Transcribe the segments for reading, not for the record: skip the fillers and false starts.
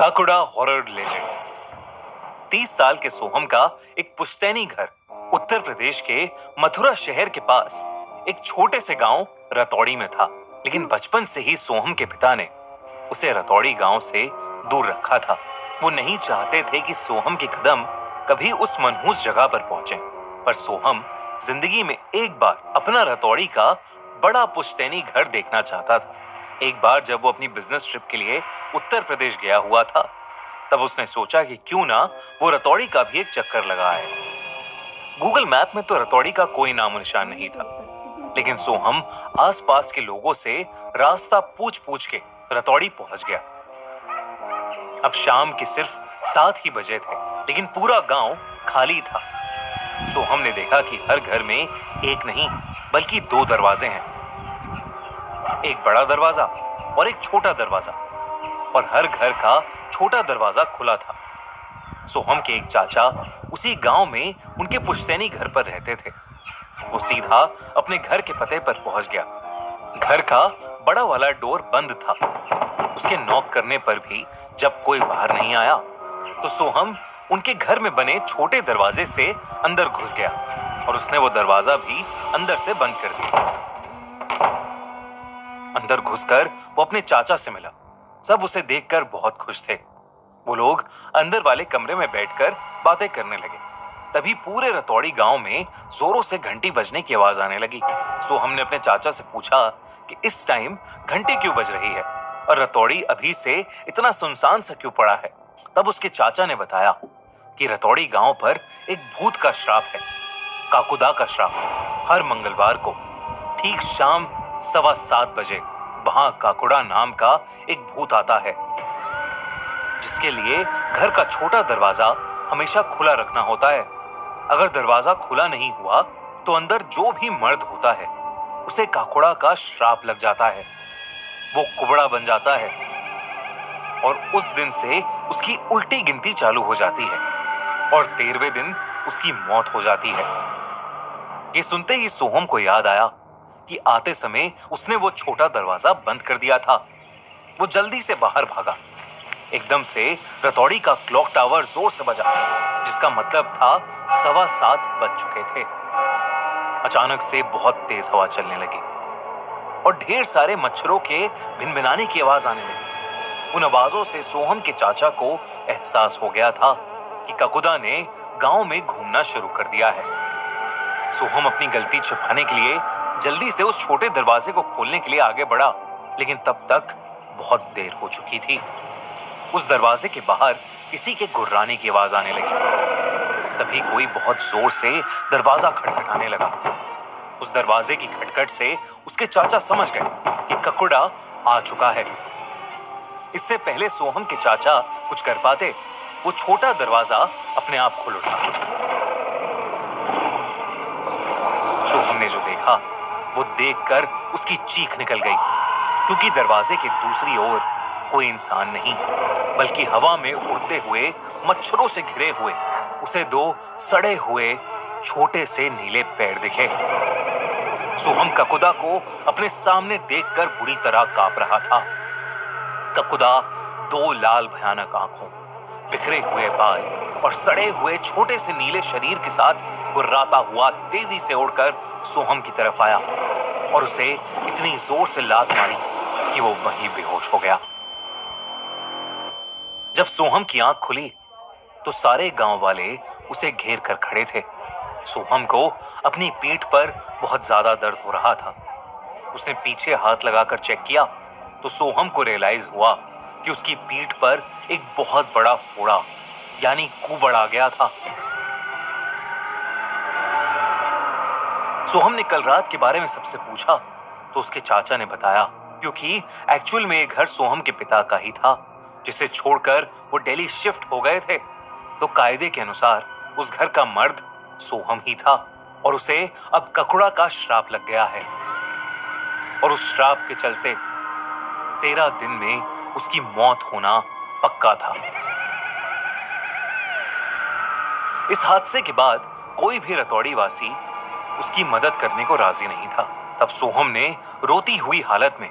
काकुड़ा horror legend. 30 साल के सोहम का एक पुश्तैनी घर उत्तर प्रदेश के मथुरा शहर के पास एक छोटे से गांव रतौड़ी में था। लेकिन बचपन से ही सोहम के पिता ने उसे रतौड़ी गांव से दूर रखा था। वो नहीं चाहते थे कि सोहम के कदम कभी उस मनहूस जगह पर पहुंचे। पर सोहम जिंदगी में एक बार अपना रतौड़ी का बड़ा पुश्तैनी घर देखना चाहता था। एक बार जब वो अपनी बिजनेस ट्रिप के लिए उत्तर प्रदेश गया हुआ था, तब उसने सोचा कि क्यों ना वो रतौड़ी का भी एक चक्कर लगाए। गूगल मैप में तो रतौड़ी का कोई नामो निशान नहीं था, लेकिन सोहम आसपास के लोगों से रास्ता पूछ पूछ के रतौड़ी पहुंच गया। अब शाम के सिर्फ 7 ही बजे थे, लेकिन पूरा गांव खाली था। सोहम ने देखा कि हर घर में एक नहीं बल्कि 2 दरवाजे हैं, एक बड़ा दरवाजा और एक छोटा दरवाजा, और हर घर का छोटा दरवाजा खुला था। सोहम के एक चाचा उसी गांव में उनके पुश्तैनी घर पर रहते थे। वो सीधा अपने घर के पते पर पहुंच गया। घर का बड़ा वाला डोर बंद था। उसके नॉक करने पर भी जब कोई बाहर नहीं आया, तो सोहम उनके घर में बने छोटे दरवाजे से अंदर घुस गया और उसने वो दरवाजा भी अंदर से बंद कर दिया। अंदर घुसकर वो अपने चाचा से मिला। सब उसे देखकर बहुत खुश थे। वो लोग अंदर वाले कमरे में बैठकर बातें करने लगे। तभी पूरे रतौड़ी गांव में जोरों से घंटी बजने की आवाज आने लगी। सोहम ने अपने चाचा से पूछा कि इस टाइम घंटी क्यों बज रही है और रतौड़ी अभी से इतना सुनसान सा क्यों पड़ा है। तब उसके चाचा ने बताया कि रतौड़ी गांव पर एक भूत का श्राप है, काकुदा का श्राप। हर मंगलवार को ठीक शाम 7:15 बजे वहां काकुड़ा नाम का एक भूत आता है, जिसके लिए घर का छोटा दरवाजा हमेशा खुला रखना होता है। अगर दरवाजा खुला नहीं हुआ तो अंदर जो भी मर्द होता है उसे काकुड़ा का श्राप लग जाता है। वो कुबड़ा बन जाता है और उस दिन से उसकी उल्टी गिनती चालू हो जाती है और 13वें दिन उसकी मौत हो जाती है। ये सुनते ही सोहम को याद आया कि आते समय उसने वो छोटा दरवाजा बंद कर दिया था। वो जल्दी से बाहर भागा। एकदम से रतौड़ी का क्लॉक टावर जोर से बजा, जिसका मतलब था 7:15 बज चुके थे। अचानक से बहुत तेज हवा चलने लगी और ढेर सारे मच्छरों के भिनभिनाने की आवाज आने लगी। उन आवाजों से सोहम के चाचा को एहसास हो गया था कि काकुदा ने गांव में घूमना शुरू कर दिया है। सोहम अपनी गलती छिपाने के लिए जल्दी से उस छोटे दरवाजे को खोलने के लिए आगे बढ़ा, लेकिन तब तक बहुत देर हो चुकी थी। उस दरवाजे के बाहर किसी के गुर्राने की आवाज आने लगी। तभी कोई बहुत जोर से दरवाजा खटखटाने लगा। उस दरवाजे की खटखट से उसके चाचा समझ गए कि काकुड़ा आ चुका है। इससे पहले सोहम के चाचा कुछ कर पाते, वो छोटा दरवाजा अपने आप खुल उठा। सोहम ने जो देखा वो देखकर उसकी चीख निकल गई, क्योंकि दरवाजे के दूसरी ओर कोई इंसान नहीं बल्कि हवा में उड़ते हुए मच्छरों से घिरे हुए उसे 2 सड़े हुए छोटे से नीले पैर दिखे। सोहम काकुदा को अपने सामने देखकर बुरी तरह कांप रहा था। काकुदा 2 लाल भयानक आंखों, बिखरे हुए बाल और सड़े हुए छोटे से नीले शरीर के साथ गुर्राता हुआ तेजी से उड़कर सोहम की तरफ आया और उसे इतनी जोर से लात मारी कि वो वहीं बेहोश हो गया। जब सोहम की आंख खुली तो सारे गांव वाले उसे घेर कर खड़े थे। सोहम को अपनी पीठ पर बहुत ज्यादा दर्द हो रहा था। उसने पीछे हाथ लगाकर चेक किया तो सोहम को रियलाइज हुआ कि उसकी पीठ पर एक बहुत बड़ा फोड़ा यानी कुबड़ आ गया था। सोहम ने कल रात के बारे में सबसे पूछा तो उसके चाचा ने बताया, क्योंकि एक्चुअल में ये घर सोहम के पिता का ही था, जिसे छोड़कर वो दिल्ली शिफ्ट हो गए थे। तो कायदे के अनुसार उस घर का मर्द सोहम ही था और उसे अब काकुड़ा का श्राप लग गया है। और उस श्राप के चलते 13 दिन में उसकी मौत होना पक्का था। इस हादसे के बाद कोई भी रतौड़ी वासी उसकी मदद करने को राजी नहीं था। तब सोहम ने रोती हुई हालत में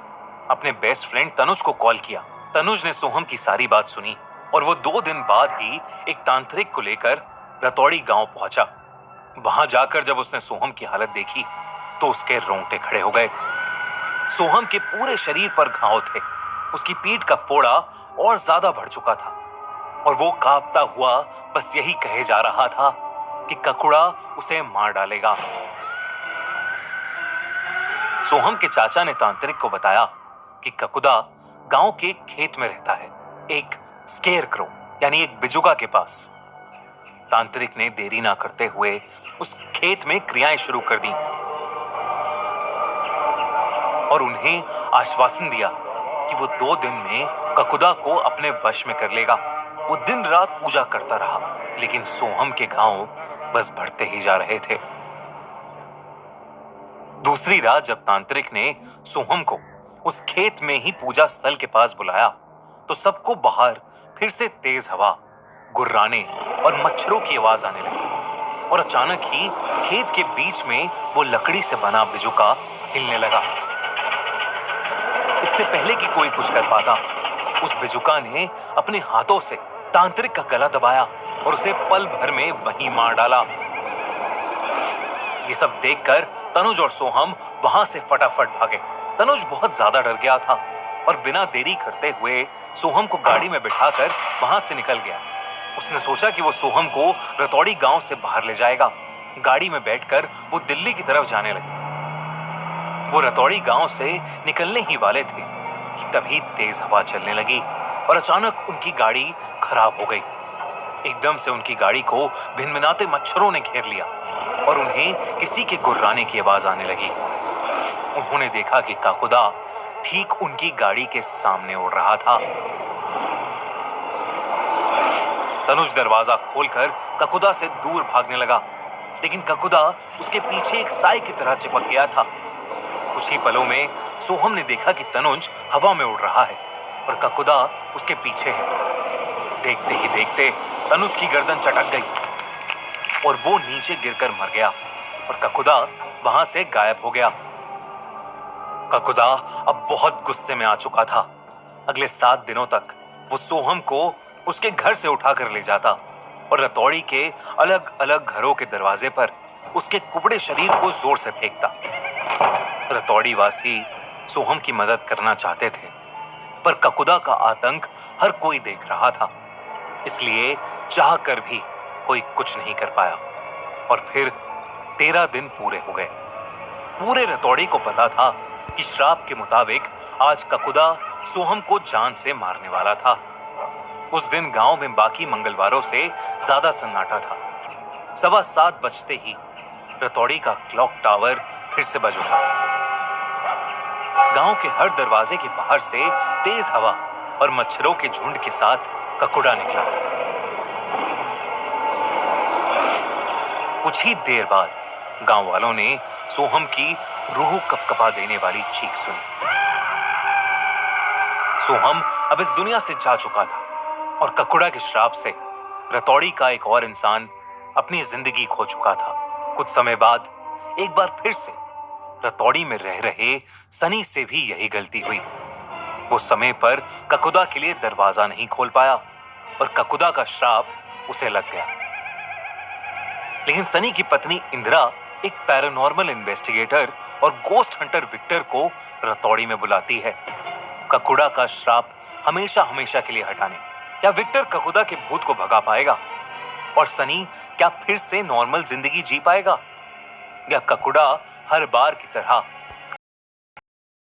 अपने बेस्ट फ्रेंड तनुज को कॉल किया। तनुज ने सोहम की सारी बात सुनी और वो 2 दिन बाद ही एक तांत्रिक को लेकर रतौड़ी गांव पहुंचा। वहां जाकर जब उसने सोहम की हालत देखी तो उसके रोंगटे खड़े हो गए। सोहम के पूरे शरीर पर घाव थे, उसकी पीठ का फोड़ा और ज्यादा बढ़ चुका था और वो कांपता हुआ बस यही कहे जा रहा था कि ककुड़ा उसे मार डालेगा। सोहम के चाचा ने तांत्रिक को बताया कि ककुदा गांव के एक खेत में रहता है, एक स्केयर क्रो यानी एक बिजुगा के पास। तांत्रिक ने देरी ना करते हुए उस खेत में क्रियाएं शुरू कर दी और उन्हें आश्वासन दिया कि वो 2 दिन में ककुदा को अपने वश में कर लेगा। वो दिन रात पूजा करता रहा, लेकिन सोहम के घाव बस बढ़ते ही जा रहे थे। दूसरी रात जब तांत्रिक ने सोहम को उस खेत में ही पूजा स्थल के पास बुलाया तो सबको बाहर फिर से तेज हवा, गुर्राने और मच्छरों की आवाज आने लगी और अचानक ही खेत के बीच में वो लकड़ी से बना बिजुका हिलने लगा। इससे पहले कि कोई कुछ कर पाता, उस बिजुका ने अपने हाथों से तांत्रिक का गला दबाया और उसे पल भर में वहीं मार डाला। ये सब देखकर तनुज और सोहम वहां से फटाफट भागे। तनुज बहुत ज्यादा डर गया था और बिना देरी करते हुए सोहम को गाड़ी में बिठाकर वहां से निकल गया। उसने सोचा कि वो सोहम को रतौड़ी गांव से बाहर ले जाएगा। गाड़ी में बैठकर वो दिल्ली की तरफ जाने लगे। वो रतौड़ी गांव से निकलने ही वाले थे कि तभी तेज हवा चलने लगी और अचानक उनकी गाड़ी खराब हो गई। एकदम से उनकी गाड़ी को भिनभिनाते मच्छरों ने घेर लिया और उन्हें किसी के गुर्राने की आवाज आने लगी। उन्होंने देखा कि काकुदा ठीक उनकी गाड़ी के सामने उड़ रहा था। तनुज दरवाजा खोलकर ककुदा से दूर भागने लगा, लेकिन ककुदा उसके पीछे एक साए की तरह चिपक गया था। कुछ ही पलों में सोहम ने देखा कि तनुज हवा में उड़ रहा है और ककुदा उसके पीछे है। देखते ही देखते तनुज की गर्दन चटक गई और वो नीचे गिरकर मर गया और ककुदा वहां से गायब हो गया। ककुदा अब बहुत गुस्से में आ चुका था। अगले 7 दिनों तक वो सोहम को उसके घर से उठाकर ले जाता और रतौड़ी के अलग अलग घरों के दरवाजे पर उसके कुबड़े शरीर को जोर से फेंकता। रतौड़ी वासी सोहम की मदद करना चाहते थे, पर ककुदा का आतंक हर कोई देख रहा था, इसलिए चाह कर भी कोई कुछ नहीं कर पाया। और फिर 13 दिन पूरे हो गए। पूरे रतौड़ी को पता था कि श्राप के मुताबिक आज ककुदा सोहम को जान से मारने वाला था। उस दिन गांव में बाकी मंगलवारों से ज्यादा सन्नाटा था। 7:15 बजते ही रतौड़ी का क्लॉक टावर फिर से बज उठा। गांव के हर दरवाजे के बाहर से तेज हवा और मच्छरों के झुंड के साथ ककुड़ा निकला। कुछ ही देर बाद गांव वालों ने सोहम की रूह कपकपा देने वाली चीख सुनी। सोहम अब इस दुनिया से जा चुका था और ककुड़ा के श्राप से रतौड़ी का एक और इंसान अपनी जिंदगी खो चुका था। कुछ समय बाद एक बार फिर से रतौड़ी में रह रहे सनी से भी यही गलती हुई। वो समय पर ककुदा के लिए दरवाजा नहीं खोल पाया और ककुदा का श्राप उसे लग गया। लेकिन सनी की पत्नी इंदिरा एक पैरानॉर्मल इन्वेस्टिगेटर और गोस्ट हंटर विक्टर को रतौड़ी में बुलाती है, ककुड़ा का श्राप हमेशा हमेशा के लिए हटाने। क्या विक्टर ककुदा के भूत को भगा पाएगा और सनी क्या फिर से नॉर्मल जिंदगी जी पाएगा, या ककुड़ा हर बार की तरह